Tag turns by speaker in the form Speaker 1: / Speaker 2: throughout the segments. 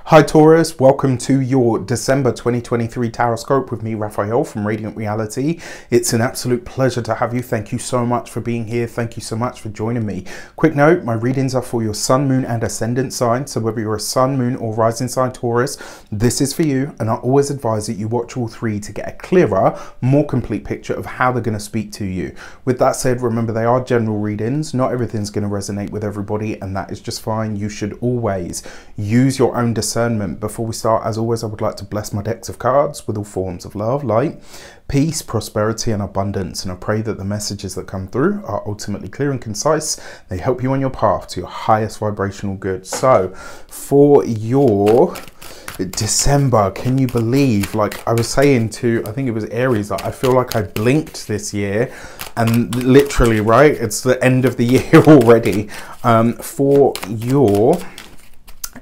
Speaker 1: Hi Taurus, welcome to your December 2023 Taroscope with me, Raphael from Reydiant Reality. It's an absolute pleasure to have you. Thank you so much for being here. Thank you so much for joining me. Quick note, my readings are for your sun, moon and ascendant sign. So whether you're a sun, moon or rising sign Taurus, this is for you. And I always advise that you watch all three to get a clearer, more complete picture of how they're going to speak to you. With that said, remember they are general readings. Not everything's going to resonate with everybody, and that is just fine. You should always use your own discernment. Before we start, as always, I would like to bless my decks of cards with all forms of love, light, peace, prosperity and abundance, and I pray that the messages that come through are ultimately clear and concise. They help you on your path to your highest vibrational good. So for your December, can you believe, like I was saying to, I think it was Aries, that I feel like I blinked this year, and literally, right, it's the end of the year already. For your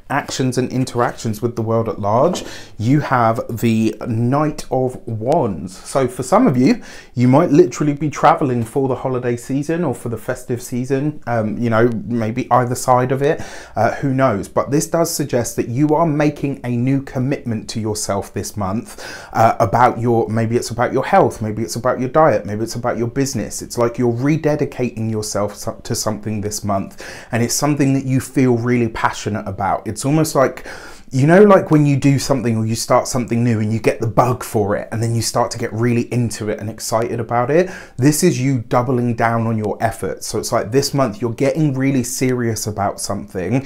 Speaker 1: actions and interactions with the world at large, you have the Knight of Wands. So for some of you, you might literally be traveling for the holiday season or for the festive season, you know, maybe either side of it, who knows. But this does suggest that you are making a new commitment to yourself this month, about your, maybe it's about your health, maybe it's about your diet, maybe it's about your business. It's like you're rededicating yourself to something this month, and it's something that you feel really passionate about. It's almost like, you know, like when you do something or you start something new and you get the bug for it and then you start to get really into it and excited about it. This is you doubling down on your efforts. So it's like this month you're getting really serious about something,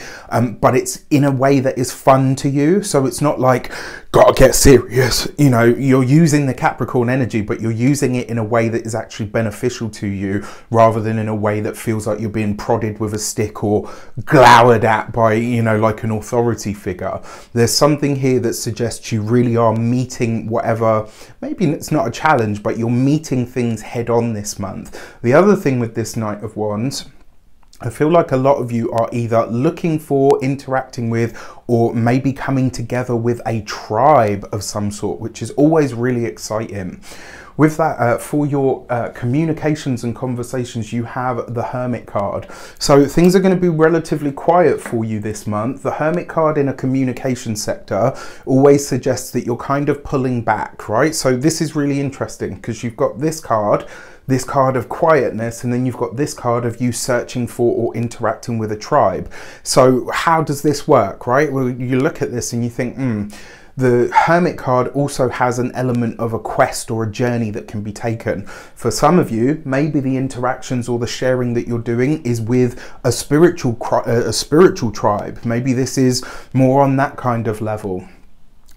Speaker 1: but it's in a way that is fun to you. So it's not like, gotta get serious, you know, you're using the Capricorn energy, but you're using it in a way that is actually beneficial to you, rather than in a way that feels like you're being prodded with a stick or glowered at by, you know, like an authority figure. There's something here that suggests you really are meeting whatever, maybe it's not a challenge, but you're meeting things head on this month. The other thing with this Knight of Wands, I feel like a lot of you are either looking for, interacting with, or maybe coming together with a tribe of some sort, which is always really exciting. With that, for your communications and conversations, you have the Hermit card. So things are going to be relatively quiet for you this month. The Hermit card in a communication sector always suggests that you're kind of pulling back, right? So this is really interesting because you've got this card of quietness, and then you've got this card of you searching for or interacting with a tribe. So how does this work, right? Well, you look at this and you think, the Hermit card also has an element of a quest or a journey that can be taken. For some of you, maybe the interactions or the sharing that you're doing is with a spiritual tribe. Maybe this is more on that kind of level.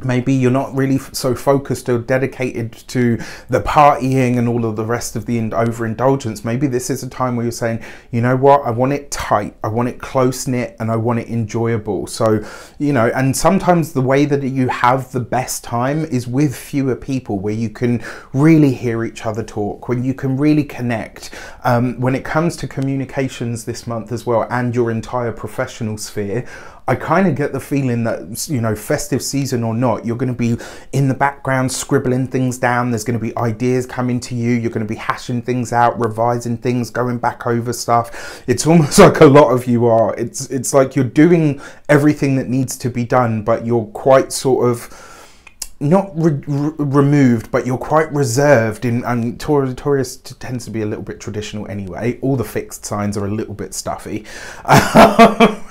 Speaker 1: Maybe you're not really so focused or dedicated to the partying and all of the rest of the overindulgence. Maybe this is a time where you're saying, you know what, I want it tight, I want it close-knit, and I want it enjoyable. So, you know, and sometimes the way that you have the best time is with fewer people, where you can really hear each other talk, when you can really connect. When it comes to communications this month as well, and your entire professional sphere, I kind of get the feeling that, you know, festive season or not, you're going to be in the background scribbling things down. There's going to be ideas coming to you. You're going to be hashing things out, revising things, going back over stuff. It's almost like a lot of you are. It's like you're doing everything that needs to be done, but you're quite sort of not removed, but you're quite reserved in, and Taurus tends to be a little bit traditional anyway. All the fixed signs are a little bit stuffy.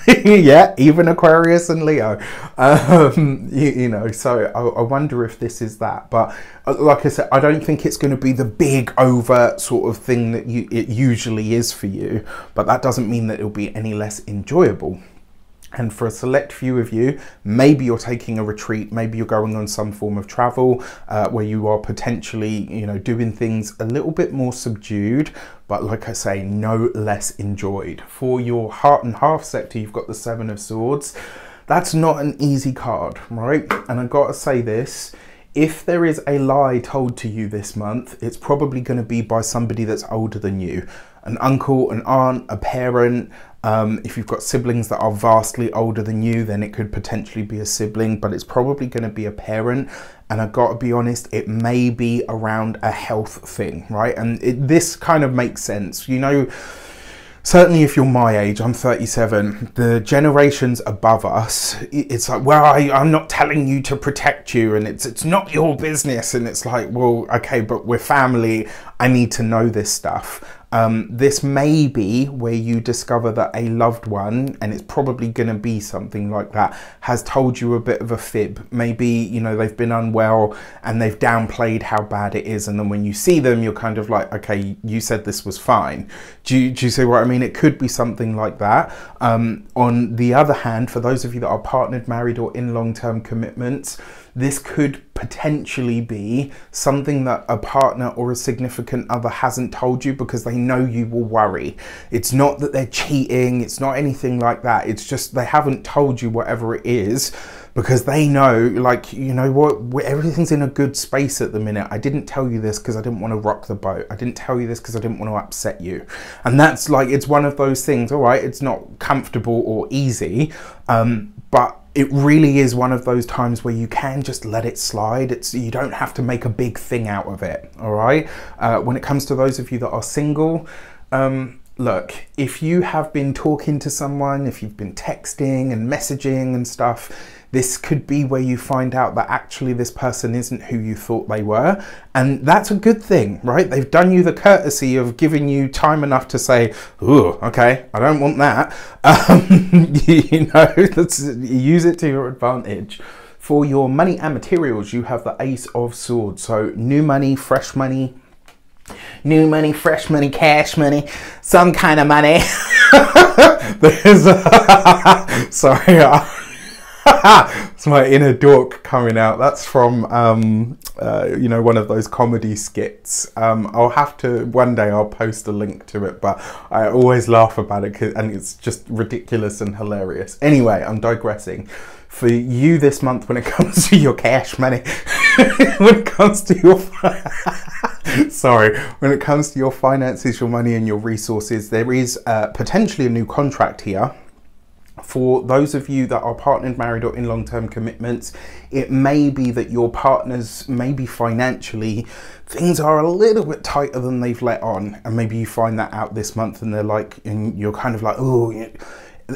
Speaker 1: Yeah, even Aquarius and Leo. You know, so I wonder if this is that. But like I said, I don't think it's going to be the big overt sort of thing that it usually is for you, but that doesn't mean that it'll be any less enjoyable. And for a select few of you, maybe you're taking a retreat, maybe you're going on some form of travel where you are potentially, you know, doing things a little bit more subdued, but like I say, no less enjoyed. For your heart and half sector, you've got the Seven of Swords. That's not an easy card, right? And I've got to say this, if there is a lie told to you this month, it's probably going to be by somebody that's older than you. An uncle, an aunt, a parent. If you've got siblings that are vastly older than you, then it could potentially be a sibling, but it's probably going to be a parent. And I've got to be honest, it may be around a health thing, right? And this kind of makes sense. You know, certainly if you're my age, I'm 37, the generations above us, it's like, well, I'm not telling you to protect you, and it's not your business. And it's like, well, okay, but we're family. I need to know this stuff. This may be where you discover that a loved one, and it's probably going to be something like that, has told you a bit of a fib. Maybe, you know, they've been unwell and they've downplayed how bad it is. And then when you see them, you're kind of like, okay, you said this was fine. Do you see what I mean? It could be something like that. On the other hand, for those of you that are partnered, married, or in long-term commitments, this could potentially be something that a partner or a significant other hasn't told you because they know you will worry. It's not that they're cheating, it's not anything like that. It's just they haven't told you whatever it is because they know, like, you know what, everything's in a good space at the minute. I didn't tell you this because I didn't want to rock the boat. I didn't tell you this because I didn't want to upset you. And that's like, it's one of those things, all right, it's not comfortable or easy, but it really is one of those times where you can just let it slide. You don't have to make a big thing out of it, all right? When it comes to those of you that are single, look, if you have been talking to someone, if you've been texting and messaging and stuff, this could be where you find out that actually this person isn't who you thought they were. And that's a good thing, right? They've done you the courtesy of giving you time enough to say, ooh, okay, I don't want that. You know, use it to your advantage. For your money and materials, you have the Ace of Swords. So new money, fresh money, new money, fresh money, cash money, some kind of money. There's sorry, it's my inner dork coming out. That's from you know, one of those comedy skits. I'll have to, one day I'll post a link to it, but I always laugh about it and it's just ridiculous and hilarious. Anyway, I'm digressing. For you this month, when it comes to your cash money, when it comes to your sorry, when it comes to your finances, your money and your resources, there is potentially a new contract here. For those of you that are partnered, married, or in long-term commitments, it may be that your partners, maybe financially, things are a little bit tighter than they've let on. And maybe you find that out this month and they're like, and you're kind of like, oh,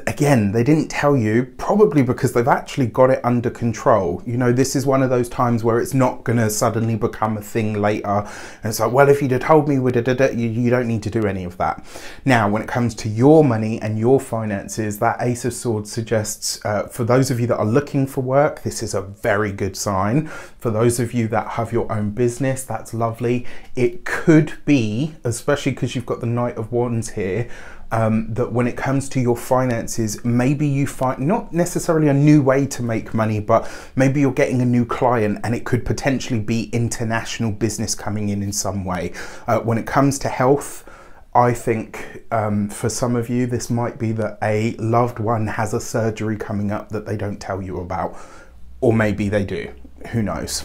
Speaker 1: again, they didn't tell you, probably because they've actually got it under control. You know, this is one of those times where it's not going to suddenly become a thing later. And it's like, well, if you'd have told me, you don't need to do any of that. Now, when it comes to your money and your finances, that Ace of Swords suggests, for those of you that are looking for work, this is a very good sign. For those of you that have your own business, that's lovely. It could be, especially because you've got the Knight of Wands here, that when it comes to your finances, maybe you find not necessarily a new way to make money, but maybe you're getting a new client and it could potentially be international business coming in some way. When it comes to health, I think for some of you, this might be that a loved one has a surgery coming up that they don't tell you about, or maybe they do, who knows.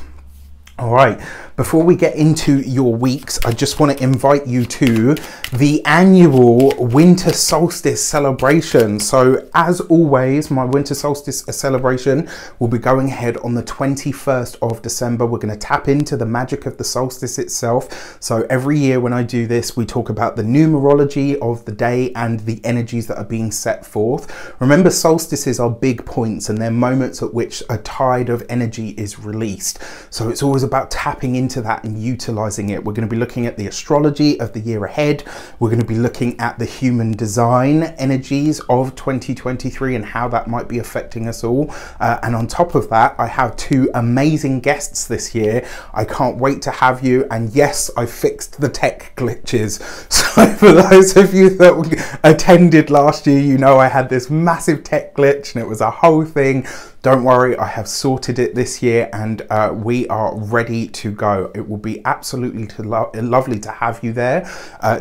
Speaker 1: All right, before we get into your weeks, I just want to invite you to the annual winter solstice celebration. So as always, my winter solstice celebration will be going ahead on the 21st of December. We're going to tap into the magic of the solstice itself. So every year when I do this, we talk about the numerology of the day and the energies that are being set forth. Remember, solstices are big points and they're moments at which a tide of energy is released. So it's always about tapping into that and utilizing it. We're going to be looking at the astrology of the year ahead. We're going to be looking at the human design energies of 2023 and how that might be affecting us all. And on top of that, I have two amazing guests this year. I can't wait to have you. And yes, I fixed the tech glitches. So for those of you that attended last year, you know I had this massive tech glitch and it was a whole thing. Don't worry, I have sorted it this year and we are ready to go. It will be absolutely lovely to have you there.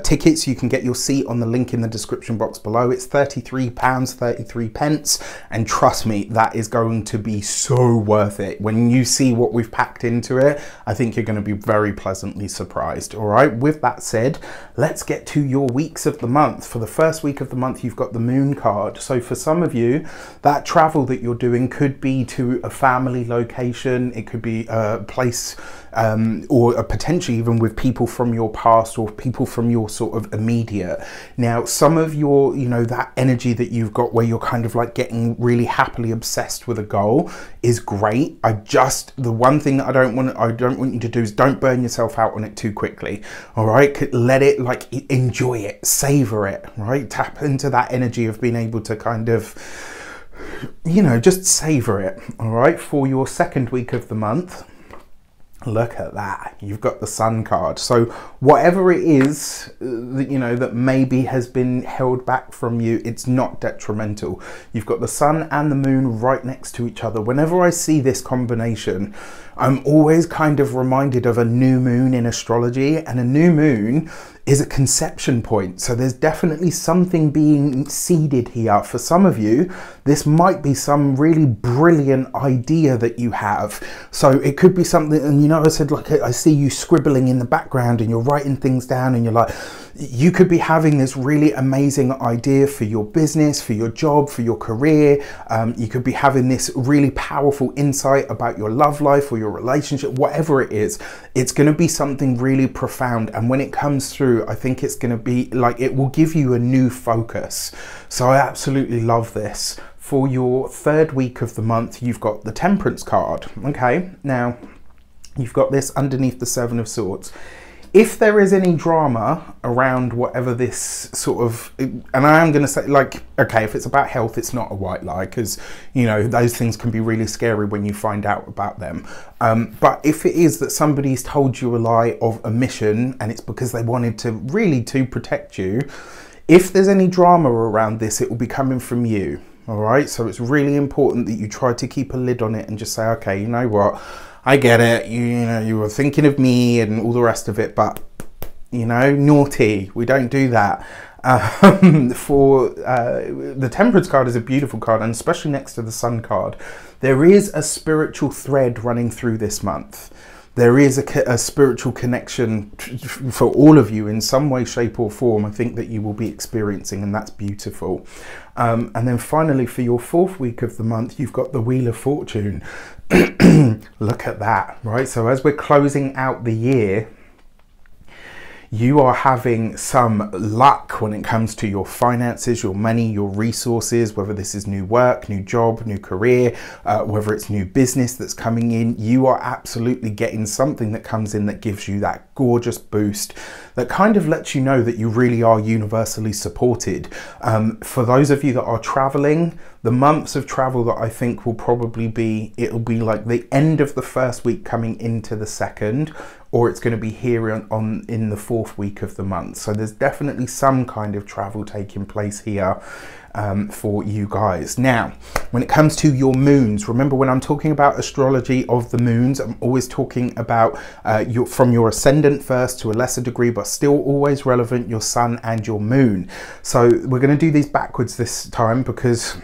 Speaker 1: Tickets, you can get your seat on the link in the description box below. It's £33.33 and trust me, that is going to be so worth it. When you see what we've packed into it, I think you're going to be very pleasantly surprised. All right, with that said, let's get to your weeks of the month. For the first week of the month, you've got the Moon card. So for some of you, that travel that you're doing could be to a family location. It could be a place business, or potentially even with people from your past or people from your sort of immediate. Now, some of your, you know, that energy that you've got where you're kind of like getting really happily obsessed with a goal is great. The one thing that I don't want you to do is don't burn yourself out on it too quickly. All right, let it, like, enjoy it, savor it, right? Tap into that energy of being able to kind of, you know, just savor it. All right, for your second week of the month, look at that, you've got the Sun card. So whatever it is that, you know, that maybe has been held back from you, it's not detrimental. You've got the Sun and the Moon right next to each other. Whenever I see this combination, I'm always kind of reminded of a new moon in astrology, and a new moon is a conception point. So there's definitely something being seeded here. For some of you, this might be some really brilliant idea that you have. So it could be something, and you know, I said, like, I see you scribbling in the background and you're writing things down, and you're like, you could be having this really amazing idea for your business, for your job, for your career. You could be having this really powerful insight about your love life or your relationship, whatever it is. It's going to be something really profound. And when it comes through, I think it's going to be like, it will give you a new focus. So I absolutely love this. For your third week of the month, you've got the Temperance card. Okay, now you've got this underneath the Seven of Swords. If there is any drama around whatever this sort of, and I am going to say, like, okay, if it's about health, it's not a white lie, because, you know, those things can be really scary when you find out about them. But if it is that somebody's told you a lie of omission, and it's because they wanted to really to protect you, if there's any drama around this, it will be coming from you. All right. So it's really important that you try to keep a lid on it and just say, okay, you know what? I get it, you know, you were thinking of me and all the rest of it, but, you know, naughty, we don't do that. The Temperance card is a beautiful card, and especially next to the Sun card, there is a spiritual thread running through this month. There is a spiritual connection for all of you in some way, shape or form, I think, that you will be experiencing, and that's beautiful. And then finally, for your fourth week of the month, you've got the Wheel of Fortune. Look at that, right? So as we're closing out the year, you are having some luck when it comes to your finances, your money, your resources, whether this is new work, new job, new career, whether it's new business that's coming in. You are absolutely getting something that comes in that gives you that gorgeous boost that kind of lets you know that you really are universally supported. For those of you that are traveling, the months of travel that I think will probably be, it'll be like the end of the first week coming into the second, or it's going to be here in the fourth week of the month. So there's definitely some kind of travel taking place here for you guys. Now, when it comes to your moons, remember when I'm talking about astrology of the moons, I'm always talking about from your ascendant first, to a lesser degree, but still always relevant, your sun and your moon. So we're going to do these backwards this time, because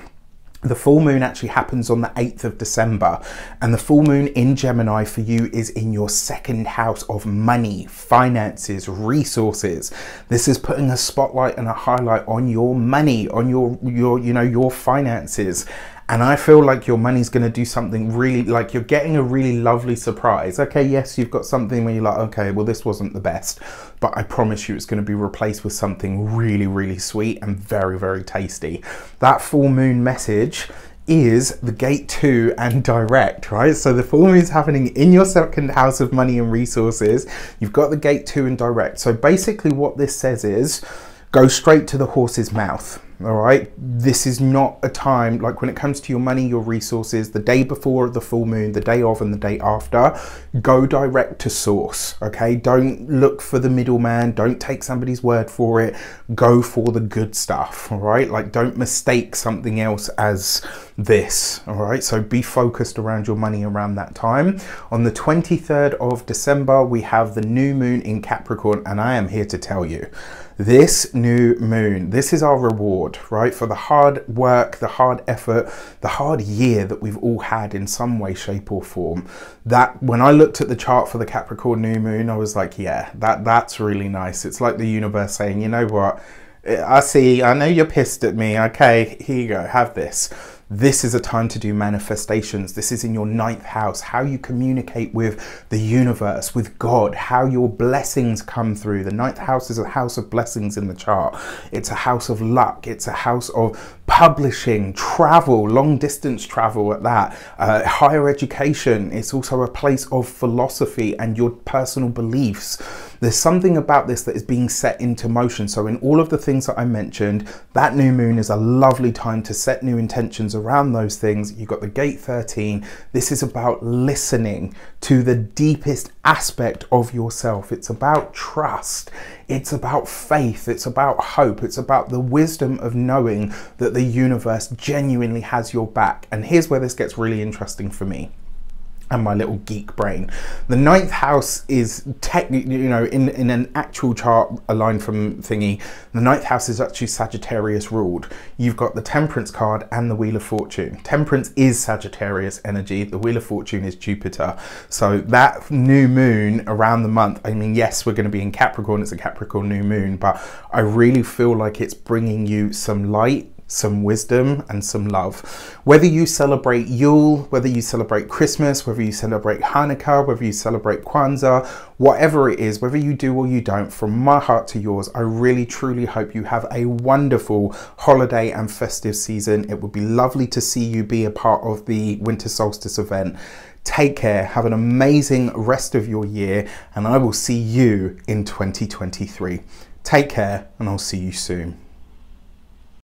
Speaker 1: the full moon actually happens on the 8th of December, and the full moon in Gemini for you is in your second house of money, finances, resources. This is putting a spotlight and a highlight on your money, on your you know, your finances. And I feel like your money's going to do something really, like you're getting a really lovely surprise. Okay, yes, you've got something where you're like, okay, well, this wasn't the best, but I promise you it's going to be replaced with something really, really sweet and very, very tasty. That full moon message is the gate 2 and direct, right? So the full moon is happening in your second house of money and resources. You've got the gate 2 and direct. So basically what this says is, go straight to the horse's mouth. All right, this is not a time, like when it comes to your money, your resources, the day before the full moon, the day of and the day after, go direct to source. Okay, don't look for the middleman, don't take somebody's word for it, go for the good stuff. All right, like don't mistake something else as this. All right, so be focused around your money around that time. On the 23rd of December, we have the new moon in Capricorn, and I am here to tell you, this new moon, this is our reward, right? For the hard work, the hard effort, the hard year that we've all had in some way, shape or form. That when I looked at the chart for the Capricorn new moon, I was like, yeah, that's really nice. It's like the universe saying, you know what? I see, I know you're pissed at me. Okay, here you go, have this. This is a time to do manifestations. This is in your 9th house, how you communicate with the universe, with God, how your blessings come through. The 9th house is a house of blessings in the chart. It's a house of luck. It's a house of publishing, travel, long distance travel at that, higher education. It's also a place of philosophy and your personal beliefs. There's something about this that is being set into motion. So in all of the things that I mentioned, that new moon is a lovely time to set new intentions around those things. You've got the gate 13. This is about listening to the deepest aspect of yourself. It's about trust. It's about faith. It's about hope. It's about the wisdom of knowing that the universe genuinely has your back. And here's where this gets really interesting for me and my little geek brain. The 9th house is technically, you know, in an actual chart aligned from thingy, the 9th house is actually Sagittarius ruled. You've got the Temperance card and the Wheel of Fortune. Temperance is Sagittarius energy. The Wheel of Fortune is Jupiter. So that new moon around the month, I mean, yes, we're going to be in Capricorn. It's a Capricorn new moon, but I really feel like it's bringing you some light, some wisdom and some love. Whether you celebrate Yule, whether you celebrate Christmas, whether you celebrate Hanukkah, whether you celebrate Kwanzaa, whatever it is, whether you do or you don't, from my heart to yours, I really truly hope you have a wonderful holiday and festive season. It would be lovely to see you be a part of the winter solstice event. Take care, have an amazing rest of your year, and I will see you in 2023. Take care, and I'll see you soon.